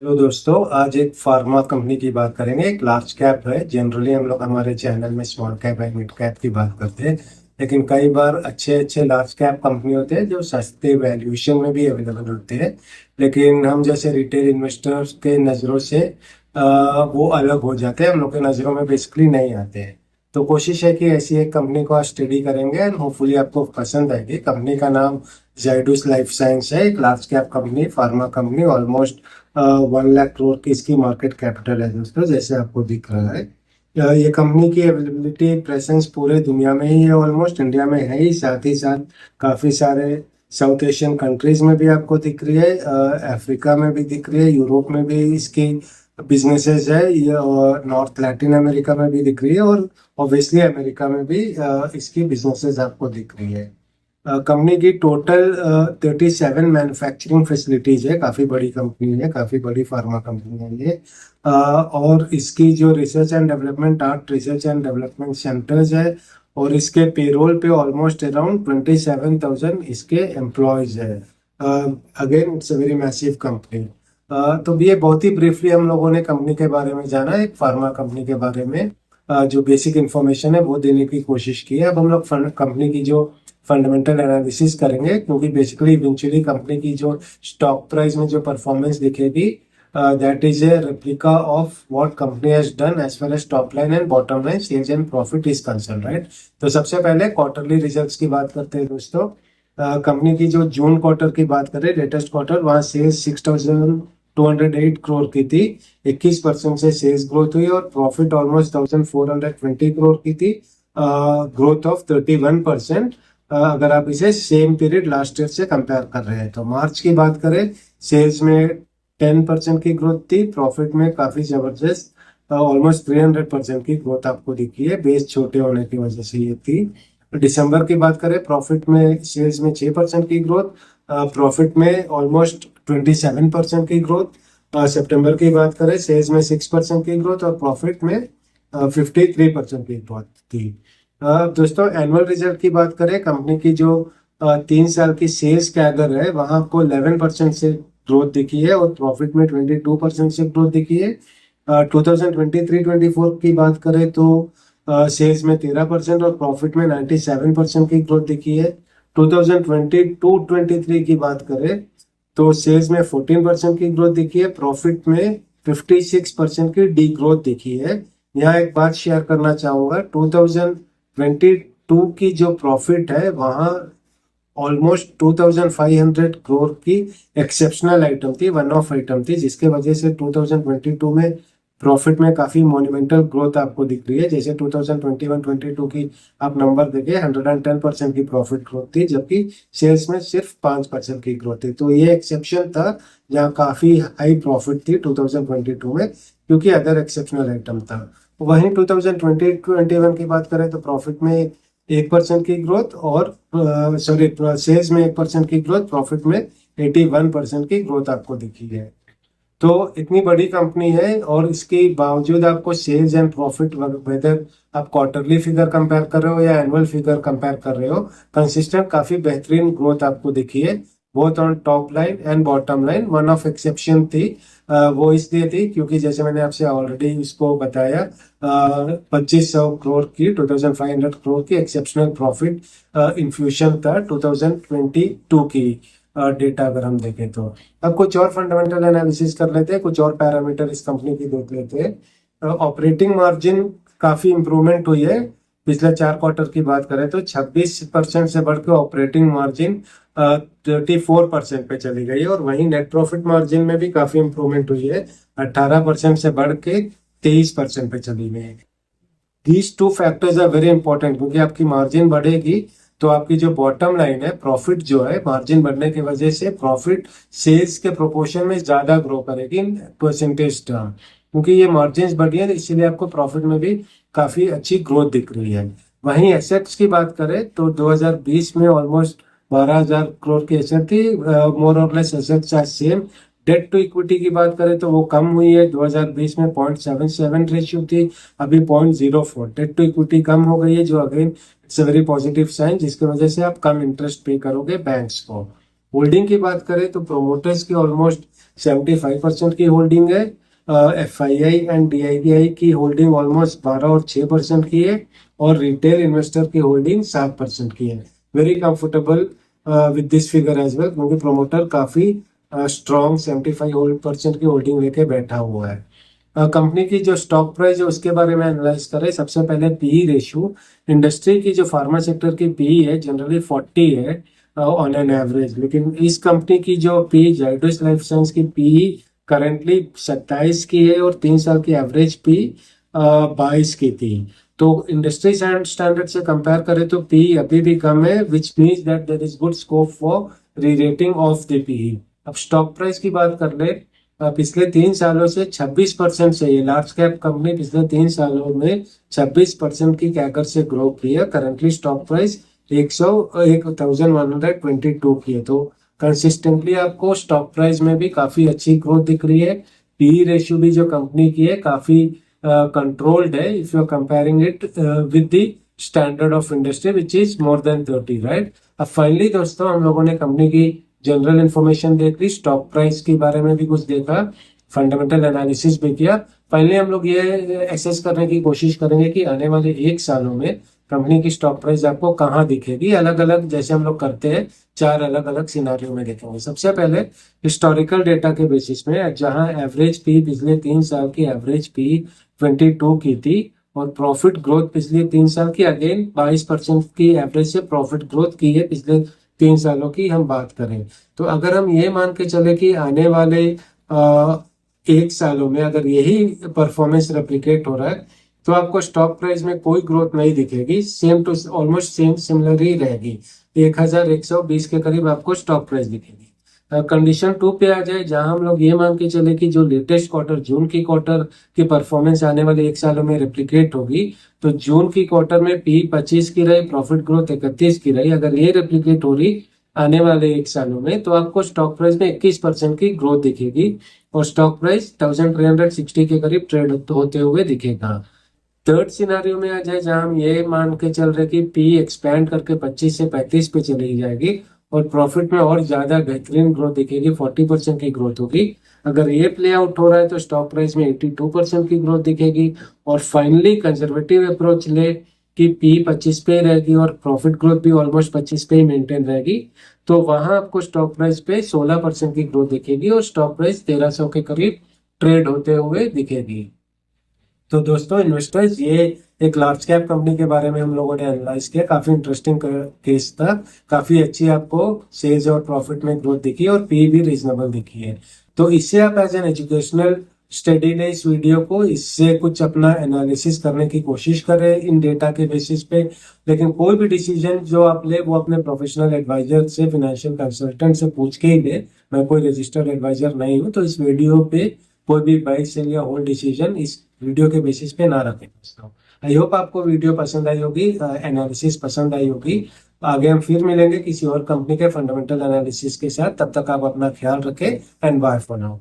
Hello दोस्तों, आज एक फार्मा कंपनी की बात करेंगे। एक लार्ज कैप है। जनरली हम लोग हमारे चैनल में small cap and mid cap की बात करते हैं, लेकिन कई बार अच्छे अच्छे लार्ज कैप कंपनी होते हैं जो सस्ते वैल्यूएशन में भी अवेलेबल होते हैं, लेकिन हम जैसे रिटेल इन्वेस्टर्स के नज़रों से वो अलग हो जाते हैं, हम लोग के नज़रों में बेसिकली नहीं आते हैं। तो कोशिश है कि ऐसी एक कंपनी को आज स्टडी करेंगे एंड होपफुली आपको पसंद आएगी। कंपनी का नाम जाइडस लाइफ साइंस है। एक large cap company, pharma company. Almost 1 lakh crore की इसकी मार्केट कैपिटल है दोस्तों, जैसे आपको दिख रहा है। ये कंपनी की अवेलेबिलिटी प्रेजेंस पूरे दुनिया में ही है, ऑलमोस्ट इंडिया में है ही, साथ ही साथ काफ़ी सारे साउथ एशियन कंट्रीज में भी आपको दिख रही है, अफ्रीका में भी दिख रही है, यूरोप में भी इसकी बिजनेसेस है ये, और नॉर्थ लैटिन अमेरिका में भी दिख रही है, और ऑब्वियसली अमेरिका में भी इसकी बिजनेसेस आपको दिख रही है। कंपनी की टोटल 37 मैन्युफैक्चरिंग फैसिलिटीज है। काफ़ी बड़ी कंपनी है, काफ़ी बड़ी फार्मा कंपनी है ये। और इसकी जो research and development, 8 research and development centres है, और इसके पेरोल पे ऑलमोस्ट अराउंड 27,000 इसके एम्प्लॉयज है। Again it's a very massive company. तो ये बहुत ही ब्रीफली हम लोगों ने कंपनी के बारे में जाना, एक फार्मा कंपनी के बारे में जो बेसिक इन्फॉर्मेशन है वो देने की कोशिश की है। अब हम लोग कंपनी की जो फंडामेंटल एनालिसिस करेंगे, क्योंकि बेसिकली इवेंचुअली कंपनी की जो स्टॉक प्राइस में जो परफॉर्मेंस दिखेगी, that is a replica of what company has done as far as top line and bottom line, sales and profit is concern, right. तो सबसे पहले क्वार्टरली रिजल्ट्स की बात करते हैं दोस्तों। कंपनी की जो जून क्वार्टर की बात करें, लेटेस्ट क्वार्टर, वहाँ सेल्स 6,208 करोड़ की थी। 21% से सेल्स ग्रोथ हुई, और प्रॉफिट ऑलमोस्ट 1,420 करोड़ की थी, ग्रोथ ऑफ 31%। अगर आप इसे सेम पीरियड लास्ट ईयर से कंपेयर कर रहे हैं। तो मार्च की बात करें, सेल्स में 10% की ग्रोथ थी, प्रॉफिट में काफी जबरदस्त ऑलमोस्ट 300% की ग्रोथ आपको दिखी है, बेस छोटे होने की वजह से ये थी। दिसंबर की बात करें, प्रॉफिट में, सेल्स में 6% की ग्रोथ, प्रॉफिट में ऑलमोस्ट 27% की ग्रोथ। सितंबर की बात करें, सेल्स में 6% की ग्रोथ, और प्रॉफिट में 53% की ग्रोथ थी। दोस्तों, एनुअल रिजल्ट की बात करें, कंपनी की जो 3 साल की सेल्स कैगर है, वहां आपको 11% से ग्रोथ दिखी है, और प्रॉफिट में 22% से ग्रोथ दिखी है। 2023-24 की बात करें तो सेल्स में 13% और प्रॉफिट में 97% की ग्रोथ दिखी है। 2022-23 की बात करें तो सेल्स में 14% की ग्रोथ दिखी है, प्रॉफिट में 56% की डी ग्रोथ दिखी है। यहाँ एक बात शेयर करना चाहूंगा, 2022 की जो प्रॉफिट है, वहाँ ऑलमोस्ट 2,500 करोड़ की एक्सेप्शनल आइटम थी, वन ऑफ आइटम थी, जिसके वजह से 2022 में प्रॉफिट में काफी मोन्यूमेंटल ग्रोथ आपको दिख रही है। जैसे 2021-22 की आप नंबर देखिए, 110% की प्रॉफिट ग्रोथ थी, जबकि सेल्स में सिर्फ 5% की ग्रोथ थी। तो ये एक्सेप्शन था जहाँ काफी हाई प्रॉफिट थी 2022 में, क्योंकि अदर एक्सेप्शनल आइटम था। वहीं 2020-21 की बात करें तो प्रॉफिट में 1% की ग्रोथ, और सॉरी, सेल्स में 1% की ग्रोथ, प्रॉफिट में 81% की ग्रोथ आपको दिखी है। तो इतनी बड़ी कंपनी है, और इसके बावजूद आपको सेल्स एंड प्रॉफिट, वेदर आप क्वार्टरली फिगर कंपेयर कर रहे हो या एनुअल फिगर कंपेयर कर रहे हो, कंसिस्टेंट काफी बेहतरीन ग्रोथ आपको दिखी है, both on top line and bottom line. One of exception थी, वो इसलिए थी क्योंकि जैसे मैंने आपसे ऑलरेडी इसको बताया, 2,500 करोड़ की, 2,500 करोड़ की एक्सेप्शनल प्रॉफिट इन्फ्यूशन था 2022 की डेटा अगर हम देखें तो। अब कुछ और फंडामेंटल एनालिसिस कर लेते हैं, कुछ और पैरामीटर इस कंपनी की देख लेते हैं। ऑपरेटिंग मार्जिन काफी इंप्रूवमेंट हुई है। पिछले 4 क्वार्टर की बात करें तो 26% से बढ़ के ऑपरेटिंग मार्जिन 34% पे चली गई है, और वहीं नेट प्रॉफिट मार्जिन में भी काफी इंप्रूवमेंट हुई है, 18% से बढ़ के 23% पे चली गई है। These two factors are very important, क्योंकि आपकी मार्जिन बढ़ेगी तो आपकी जो बॉटम लाइन है, प्रॉफिट जो है, मार्जिन बढ़ने की वजह से प्रॉफिट सेल्स के प्रोपोर्शन में ज्यादा ग्रो करेगी इन परसेंटेज टर्म, क्योंकि ये मार्जिन बढ़ी है, इसीलिए आपको प्रॉफिट में भी काफी अच्छी ग्रोथ दिख रही है। वहीं एसेट्स की बात करें तो 2020 में ऑलमोस्ट 12,000 करोड़ की एसेट थी, मोर और less assets are same. Debt to equity की बात करें तो वो कम हुई है, 2020 में 0.77 रेशियो थी, अभी 0.04। डेट टू इक्विटी कम हो गई है, जो again it's a very positive sign, जिसकी वजह से आप कम इंटरेस्ट पे करोगे बैंक्स को। होल्डिंग की बात करें तो प्रोमोटर्स की ऑलमोस्ट 75% की होल्डिंग है। FII एंड DIBI की होल्डिंग ऑलमोस्ट 12 और 6% की है, और रिटेल इन्वेस्टर की होल्डिंग 7% की है। Very comfortable with this figure as well, क्योंकि प्रोमोटर काफी स्ट्रॉन्ग 75% की होल्डिंग लेके बैठा हुआ है। कंपनी की जो स्टॉक प्राइस है उसके बारे में एनालाइज करें। सबसे पहले पीई रेशियो, इंडस्ट्री की जो फार्मा सेक्टर की पीई है जनरली 40 है ऑन एन एवरेज, लेकिन इस कंपनी की जो पीई जाइडस लाइफ साइंस की पीई करेंटली 27 की है, और 3 साल की एवरेज पी 22 की थी। तो इंडस्ट्री स्टैंडर्ड से कंपेयर करें तो पी अभी भी कम है, which means that there is good scope for re rating of the PE. अब स्टॉक प्राइस की बात कर ले, पिछले 3 सालों से 26% से, ये लार्ज कैप कंपनी पिछले 3 सालों में 26% की कैकर से ग्रो की है। करंटली स्टॉक प्राइस 1122 की है। तो कंसिस्टेंटली आपको स्टॉक प्राइस में भी काफी अच्छी ग्रोथ दिख रही है। पी रेशियो भी जो कंपनी की है काफी कंट्रोल्ड है, if you are comparing it with the standard of industry which is more than 30, right. अब फाइनली दोस्तों हम लोगों ने कंपनी की जनरल इन्फॉर्मेशन देख ली, स्टॉक प्राइस के बारे में भी कुछ देखा, फंडामेंटल एनालिसिस भी किया। फाइनली हम लोग ये एसेस करने की कोशिश करेंगे कि आने वाले 1 सालों में कंपनी की स्टॉक प्राइस आपको कहाँ दिखेगी, अलग अलग, जैसे हम लोग करते हैं 4 अलग अलग सिनारियों में देखेंगे। सबसे पहले हिस्टोरिकल डेटा के बेसिस में, जहां एवरेज पी पिछले 3 साल की एवरेज पी 22 की थी, और प्रॉफिट ग्रोथ पिछले 3 साल की अगेन 22% की एवरेज से प्रॉफिट ग्रोथ की है पिछले 3 सालों की हम बात करें। तो अगर हम ये मान के चले कि आने वाले 1 सालों में अगर यही परफॉर्मेंस रेप्लिकेट हो रहा है, तो आपको स्टॉक प्राइस में कोई ग्रोथ नहीं दिखेगी, same to almost same similar ही रहेगी। 1120 के करीब आपको स्टॉक प्राइस दिखेगी। कंडीशन 2 पे आ जाए, जहां हम लोग ये मान के चले कि जो लेटेस्ट क्वार्टर, जून की क्वार्टर की परफॉर्मेंस आने वाले 1 सालों में रेप्लिकेट होगी, तो जून की क्वार्टर में पी 25 की रही, प्रॉफिट ग्रोथ 31 की रही। अगर ये रेप्लिकेट हो रही आने वाले 1 सालों में, तो आपको स्टॉक प्राइस में 21% की ग्रोथ दिखेगी, और स्टॉक प्राइस 1360 के करीब ट्रेड होते हुए दिखेगा। थर्ड सिनारियो में आ जाए, जहां हम ये मान के चल रहे कि पी एक्सपैंड करके 25 से 35 पे चली जाएगी, और प्रॉफिट में और ज्यादा बेहतरीन ग्रोथ दिखेगी, 40% की ग्रोथ होगी। अगर ये प्ले आउट हो रहा है तो स्टॉक प्राइस में 82% की ग्रोथ दिखेगी। और फाइनली कंजर्वेटिव अप्रोच ले कि पी 25 पे रहेगी और प्रॉफिट ग्रोथ भी ऑलमोस्ट 25 पे ही मेंटेन रहेगी, तो वहां आपको स्टॉक प्राइस पे 16% की ग्रोथ दिखेगी, और स्टॉक प्राइस 1300 के करीब ट्रेड होते हुए दिखेगी। तो दोस्तों इन्वेस्टर्स, ये एक लार्ज कैप कंपनी के बारे में हम लोगों ने एनालाइज किया। काफी इंटरेस्टिंग केस था, काफी अच्छी आपको सेल्स और प्रॉफिट में ग्रोथ दिखी, और पी भी रीजनेबल दिखी है। तो इससे आप एज एन एजुकेशनल स्टडी ने इस वीडियो को, इससे कुछ अपना एनालिसिस करने की कोशिश करें इन डेटा के बेसिस पे। लेकिन कोई भी डिसीजन जो आप ले वो अपने प्रोफेशनल एडवाइजर से, फाइनेंशियल कंसल्टेंट से पूछ के ही ले। मैं कोई रजिस्टर्ड एडवाइजर नहीं हूँ, तो इस वीडियो पे कोई भी बाई सेल या होल्ड डिसीजन इस वीडियो के बेसिस पे ना रखें दोस्तों। आई होप आपको वीडियो पसंद आई होगी, एनालिसिस पसंद आई होगी। आगे हम फिर मिलेंगे किसी और कंपनी के फंडामेंटल एनालिसिस के साथ। तब तक आप अपना ख्याल रखें, एंड बाय फॉर नाउ।